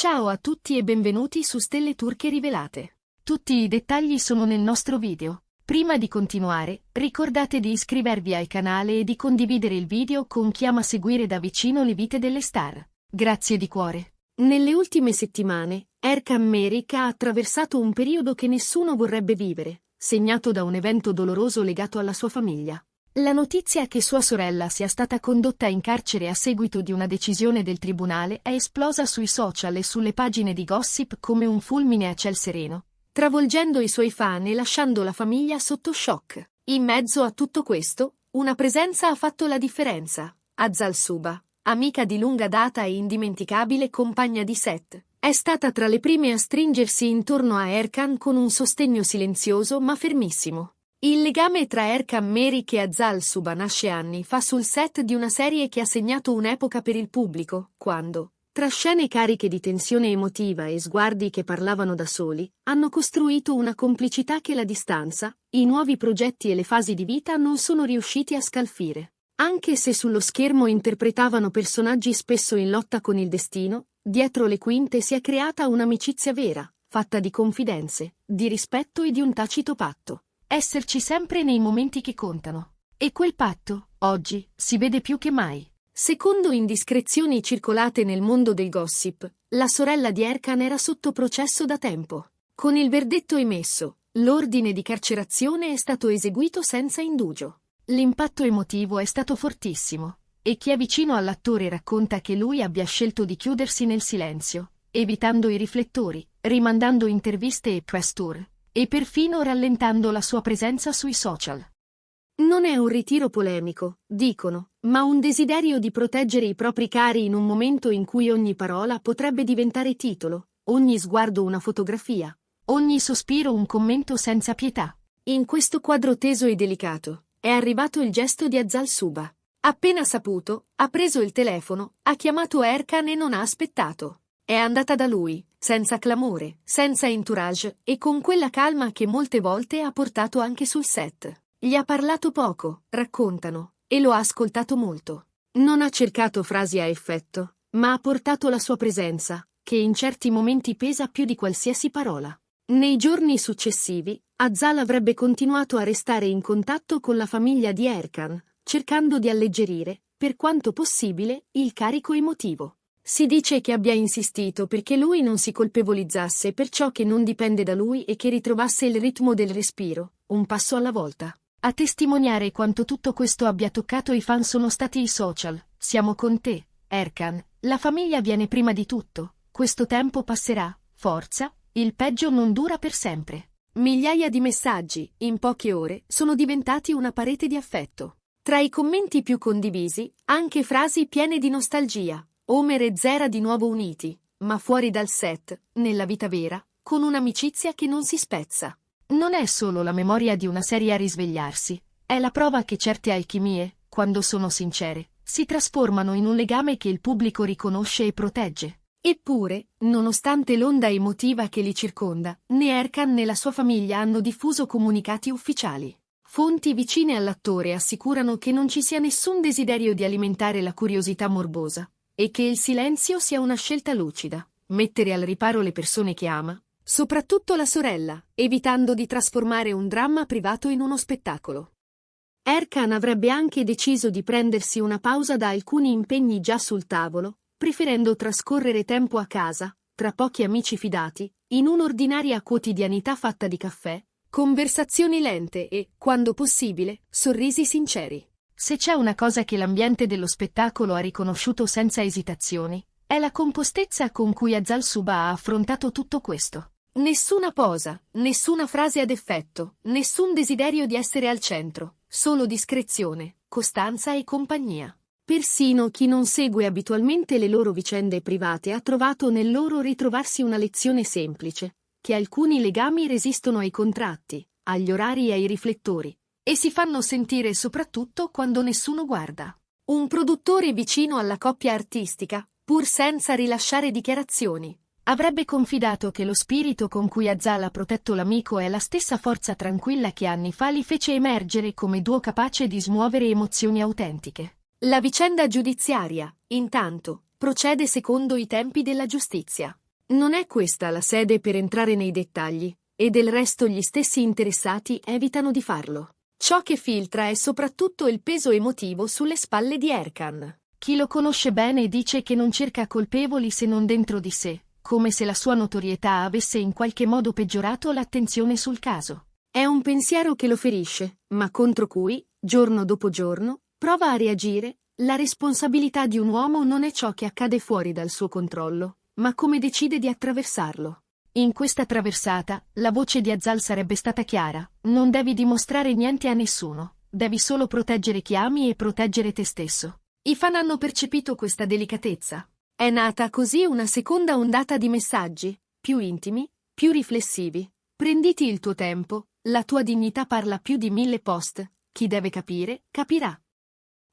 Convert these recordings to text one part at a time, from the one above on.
Ciao a tutti e benvenuti su Stelle Turche Rivelate. Tutti i dettagli sono nel nostro video. Prima di continuare, ricordate di iscrivervi al canale e di condividere il video con chi ama seguire da vicino le vite delle star. Grazie di cuore. Nelle ultime settimane, Erkan Merik ha attraversato un periodo che nessuno vorrebbe vivere, segnato da un evento doloroso legato alla sua famiglia. La notizia che sua sorella sia stata condotta in carcere a seguito di una decisione del tribunale è esplosa sui social e sulle pagine di gossip come un fulmine a ciel sereno, travolgendo i suoi fan e lasciando la famiglia sotto shock. In mezzo a tutto questo, una presenza ha fatto la differenza. Azal Suba, amica di lunga data e indimenticabile compagna di set, è stata tra le prime a stringersi intorno a Erkan con un sostegno silenzioso ma fermissimo. Il legame tra Erkan Merik e Azal Suba nasce anni fa sul set di una serie che ha segnato un'epoca per il pubblico, quando, tra scene cariche di tensione emotiva e sguardi che parlavano da soli, hanno costruito una complicità che la distanza, i nuovi progetti e le fasi di vita non sono riusciti a scalfire. Anche se sullo schermo interpretavano personaggi spesso in lotta con il destino, dietro le quinte si è creata un'amicizia vera, fatta di confidenze, di rispetto e di un tacito patto. Esserci sempre nei momenti che contano. E quel patto, oggi, si vede più che mai. Secondo indiscrezioni circolate nel mondo del gossip, la sorella di Erkan era sotto processo da tempo. Con il verdetto emesso, l'ordine di carcerazione è stato eseguito senza indugio. L'impatto emotivo è stato fortissimo, e chi è vicino all'attore racconta che lui abbia scelto di chiudersi nel silenzio, evitando i riflettori, rimandando interviste e press tour, e perfino rallentando la sua presenza sui social. Non è un ritiro polemico, dicono, ma un desiderio di proteggere i propri cari in un momento in cui ogni parola potrebbe diventare titolo, ogni sguardo una fotografia, ogni sospiro un commento senza pietà. In questo quadro teso e delicato, è arrivato il gesto di Azal Suba. Appena saputo, ha preso il telefono, ha chiamato Erkan e non ha aspettato. È andata da lui, senza clamore, senza entourage, e con quella calma che molte volte ha portato anche sul set. Gli ha parlato poco, raccontano, e lo ha ascoltato molto. Non ha cercato frasi a effetto, ma ha portato la sua presenza, che in certi momenti pesa più di qualsiasi parola. Nei giorni successivi, Azal avrebbe continuato a restare in contatto con la famiglia di Erkan, cercando di alleggerire, per quanto possibile, il carico emotivo. Si dice che abbia insistito perché lui non si colpevolizzasse per ciò che non dipende da lui e che ritrovasse il ritmo del respiro, un passo alla volta. A testimoniare quanto tutto questo abbia toccato i fan sono stati i social. Siamo con te, Erkan, la famiglia viene prima di tutto, questo tempo passerà, forza, il peggio non dura per sempre. Migliaia di messaggi, in poche ore, sono diventati una parete di affetto. Tra i commenti più condivisi, anche frasi piene di nostalgia. Homer e Zera di nuovo uniti, ma fuori dal set, nella vita vera, con un'amicizia che non si spezza. Non è solo la memoria di una serie a risvegliarsi, è la prova che certe alchimie, quando sono sincere, si trasformano in un legame che il pubblico riconosce e protegge. Eppure, nonostante l'onda emotiva che li circonda, né Erkan né la sua famiglia hanno diffuso comunicati ufficiali. Fonti vicine all'attore assicurano che non ci sia nessun desiderio di alimentare la curiosità morbosa, e che il silenzio sia una scelta lucida, mettere al riparo le persone che ama, soprattutto la sorella, evitando di trasformare un dramma privato in uno spettacolo. Erkan avrebbe anche deciso di prendersi una pausa da alcuni impegni già sul tavolo, preferendo trascorrere tempo a casa, tra pochi amici fidati, in un'ordinaria quotidianità fatta di caffè, conversazioni lente e, quando possibile, sorrisi sinceri. Se c'è una cosa che l'ambiente dello spettacolo ha riconosciuto senza esitazioni, è la compostezza con cui Azal Suba ha affrontato tutto questo. Nessuna posa, nessuna frase ad effetto, nessun desiderio di essere al centro, solo discrezione, costanza e compagnia. Persino chi non segue abitualmente le loro vicende private ha trovato nel loro ritrovarsi una lezione semplice, che alcuni legami resistono ai contratti, agli orari e ai riflettori. E si fanno sentire soprattutto quando nessuno guarda. Un produttore vicino alla coppia artistica, pur senza rilasciare dichiarazioni, avrebbe confidato che lo spirito con cui Azal ha protetto l'amico è la stessa forza tranquilla che anni fa li fece emergere come duo capace di smuovere emozioni autentiche. La vicenda giudiziaria, intanto, procede secondo i tempi della giustizia. Non è questa la sede per entrare nei dettagli, e del resto gli stessi interessati evitano di farlo. Ciò che filtra è soprattutto il peso emotivo sulle spalle di Erkan. Chi lo conosce bene dice che non cerca colpevoli se non dentro di sé, come se la sua notorietà avesse in qualche modo peggiorato l'attenzione sul caso. È un pensiero che lo ferisce, ma contro cui, giorno dopo giorno, prova a reagire. La responsabilità di un uomo non è ciò che accade fuori dal suo controllo, ma come decide di attraversarlo. In questa traversata, la voce di Azal sarebbe stata chiara: non devi dimostrare niente a nessuno, devi solo proteggere chi ami e proteggere te stesso. I fan hanno percepito questa delicatezza. È nata così una seconda ondata di messaggi, più intimi, più riflessivi. Prenditi il tuo tempo, la tua dignità parla più di 1000 post, chi deve capire, capirà.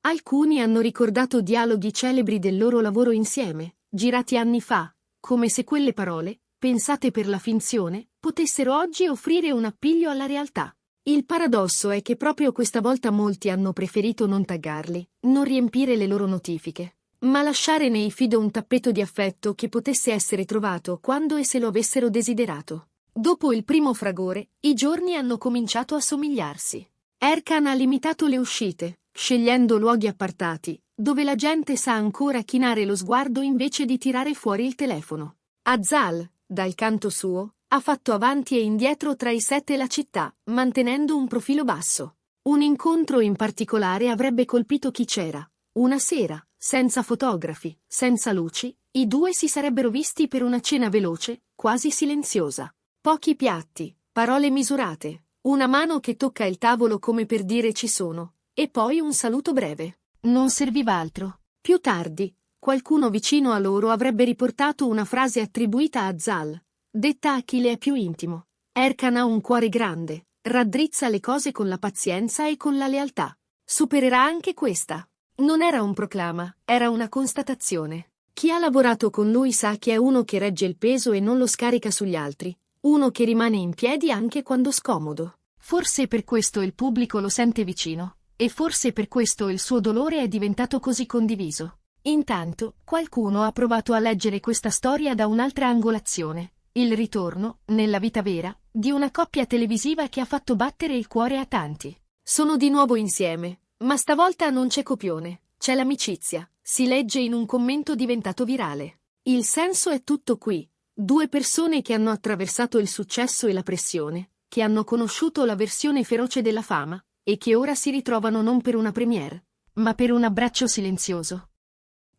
Alcuni hanno ricordato dialoghi celebri del loro lavoro insieme, girati anni fa, come se quelle parole, pensate per la finzione, potessero oggi offrire un appiglio alla realtà. Il paradosso è che proprio questa volta molti hanno preferito non taggarli, non riempire le loro notifiche, ma lasciare nei feed un tappeto di affetto che potesse essere trovato quando e se lo avessero desiderato. Dopo il primo fragore, i giorni hanno cominciato a somigliarsi. Erkan ha limitato le uscite, scegliendo luoghi appartati, dove la gente sa ancora chinare lo sguardo invece di tirare fuori il telefono. Azal, dal canto suo, ha fatto avanti e indietro tra i set e la città, mantenendo un profilo basso. Un incontro in particolare avrebbe colpito chi c'era. Una sera, senza fotografi, senza luci, i due si sarebbero visti per una cena veloce, quasi silenziosa. Pochi piatti, parole misurate, una mano che tocca il tavolo come per dire ci sono, e poi un saluto breve. Non serviva altro. Più tardi, qualcuno vicino a loro avrebbe riportato una frase attribuita a Azal, detta a chi le è più intimo. Erkan ha un cuore grande, raddrizza le cose con la pazienza e con la lealtà. Supererà anche questa. Non era un proclama, era una constatazione. Chi ha lavorato con lui sa che è uno che regge il peso e non lo scarica sugli altri, uno che rimane in piedi anche quando scomodo. Forse per questo il pubblico lo sente vicino, e forse per questo il suo dolore è diventato così condiviso. Intanto, qualcuno ha provato a leggere questa storia da un'altra angolazione. Il ritorno, nella vita vera, di una coppia televisiva che ha fatto battere il cuore a tanti. Sono di nuovo insieme, ma stavolta non c'è copione, c'è l'amicizia, si legge in un commento diventato virale. Il senso è tutto qui. Due persone che hanno attraversato il successo e la pressione, che hanno conosciuto la versione feroce della fama, e che ora si ritrovano non per una premiere, ma per un abbraccio silenzioso.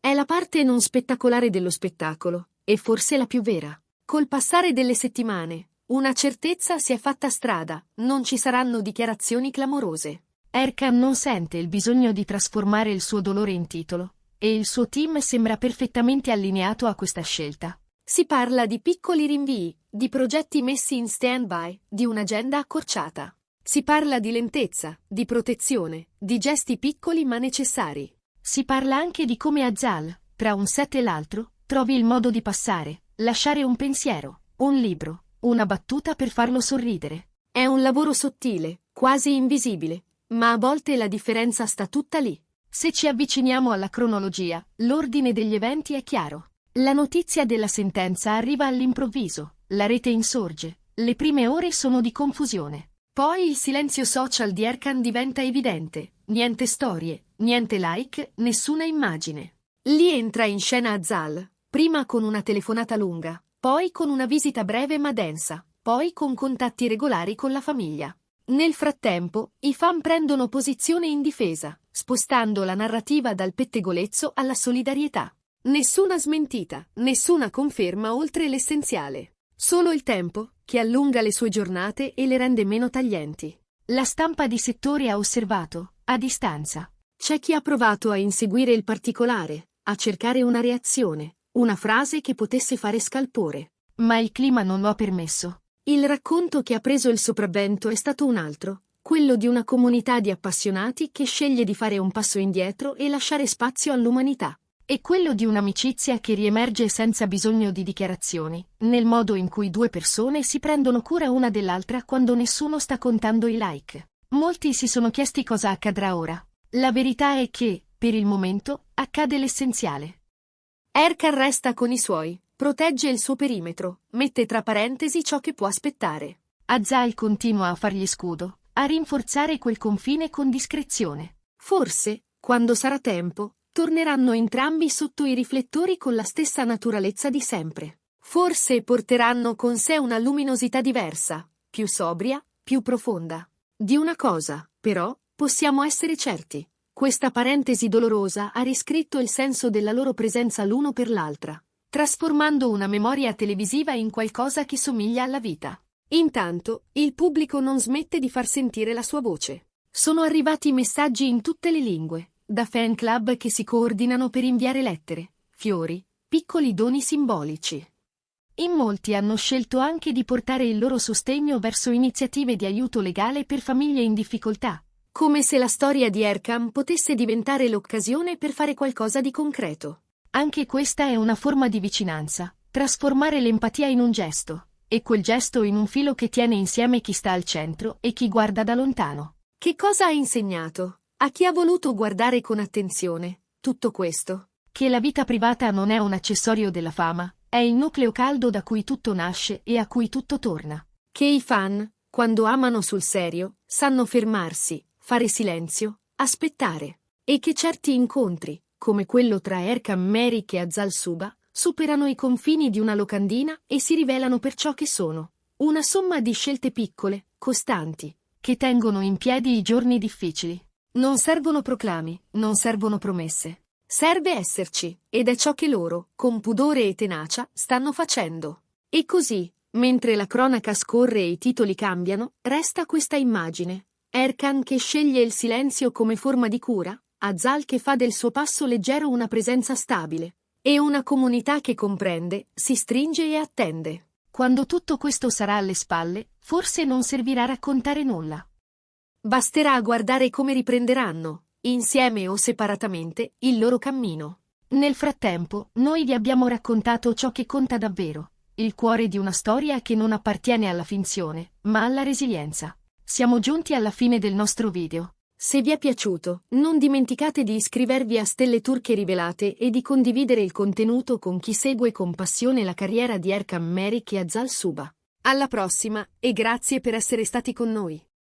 È la parte non spettacolare dello spettacolo, e forse la più vera. Col passare delle settimane, una certezza si è fatta strada, non ci saranno dichiarazioni clamorose. Erkan non sente il bisogno di trasformare il suo dolore in titolo, e il suo team sembra perfettamente allineato a questa scelta. Si parla di piccoli rinvii, di progetti messi in stand-by, di un'agenda accorciata. Si parla di lentezza, di protezione, di gesti piccoli ma necessari. Si parla anche di come Azal, tra un set e l'altro, trovi il modo di passare, lasciare un pensiero, un libro, una battuta per farlo sorridere. È un lavoro sottile, quasi invisibile, ma a volte la differenza sta tutta lì. Se ci avviciniamo alla cronologia, l'ordine degli eventi è chiaro. La notizia della sentenza arriva all'improvviso, la rete insorge, le prime ore sono di confusione. Poi il silenzio social di Erkan diventa evidente, niente storie, niente like, nessuna immagine. Lì entra in scena Azal, prima con una telefonata lunga, poi con una visita breve ma densa, poi con contatti regolari con la famiglia. Nel frattempo, i fan prendono posizione in difesa, spostando la narrativa dal pettegolezzo alla solidarietà. Nessuna smentita, nessuna conferma oltre l'essenziale. Solo il tempo, che allunga le sue giornate e le rende meno taglienti. La stampa di settore ha osservato, a distanza. C'è chi ha provato a inseguire il particolare, a cercare una reazione, una frase che potesse fare scalpore. Ma il clima non lo ha permesso. Il racconto che ha preso il sopravvento è stato un altro, quello di una comunità di appassionati che sceglie di fare un passo indietro e lasciare spazio all'umanità. E quello di un'amicizia che riemerge senza bisogno di dichiarazioni, nel modo in cui due persone si prendono cura una dell'altra quando nessuno sta contando i like. Molti si sono chiesti cosa accadrà ora. La verità è che, per il momento, accade l'essenziale. Erkan resta con i suoi, protegge il suo perimetro, mette tra parentesi ciò che può aspettare. Azal continua a fargli scudo, a rinforzare quel confine con discrezione. Forse, quando sarà tempo, torneranno entrambi sotto i riflettori con la stessa naturalezza di sempre. Forse porteranno con sé una luminosità diversa, più sobria, più profonda. Di una cosa, però, possiamo essere certi. Questa parentesi dolorosa ha riscritto il senso della loro presenza l'uno per l'altra, trasformando una memoria televisiva in qualcosa che somiglia alla vita. Intanto, il pubblico non smette di far sentire la sua voce. Sono arrivati messaggi in tutte le lingue, da fan club che si coordinano per inviare lettere, fiori, piccoli doni simbolici. In molti hanno scelto anche di portare il loro sostegno verso iniziative di aiuto legale per famiglie in difficoltà, come se la storia di Erkam potesse diventare l'occasione per fare qualcosa di concreto. Anche questa è una forma di vicinanza, trasformare l'empatia in un gesto, e quel gesto in un filo che tiene insieme chi sta al centro e chi guarda da lontano. Che cosa ha insegnato? A chi ha voluto guardare con attenzione tutto questo? Che la vita privata non è un accessorio della fama, è il nucleo caldo da cui tutto nasce e a cui tutto torna. Che i fan, quando amano sul serio, sanno fermarsi, fare silenzio, aspettare. E che certi incontri, come quello tra Erkam Merik e Azal Suba, superano i confini di una locandina e si rivelano per ciò che sono. Una somma di scelte piccole, costanti, che tengono in piedi i giorni difficili. Non servono proclami, non servono promesse. Serve esserci, ed è ciò che loro, con pudore e tenacia, stanno facendo. E così, mentre la cronaca scorre e i titoli cambiano, resta questa immagine. Erkan che sceglie il silenzio come forma di cura, Azal che fa del suo passo leggero una presenza stabile, e una comunità che comprende, si stringe e attende. Quando tutto questo sarà alle spalle, forse non servirà raccontare nulla. Basterà guardare come riprenderanno, insieme o separatamente, il loro cammino. Nel frattempo, noi vi abbiamo raccontato ciò che conta davvero, il cuore di una storia che non appartiene alla finzione, ma alla resilienza. Siamo giunti alla fine del nostro video. Se vi è piaciuto, non dimenticate di iscrivervi a Stelle Turche Rivelate e di condividere il contenuto con chi segue con passione la carriera di Erkam Merik e Azal Suba. Alla prossima, e grazie per essere stati con noi.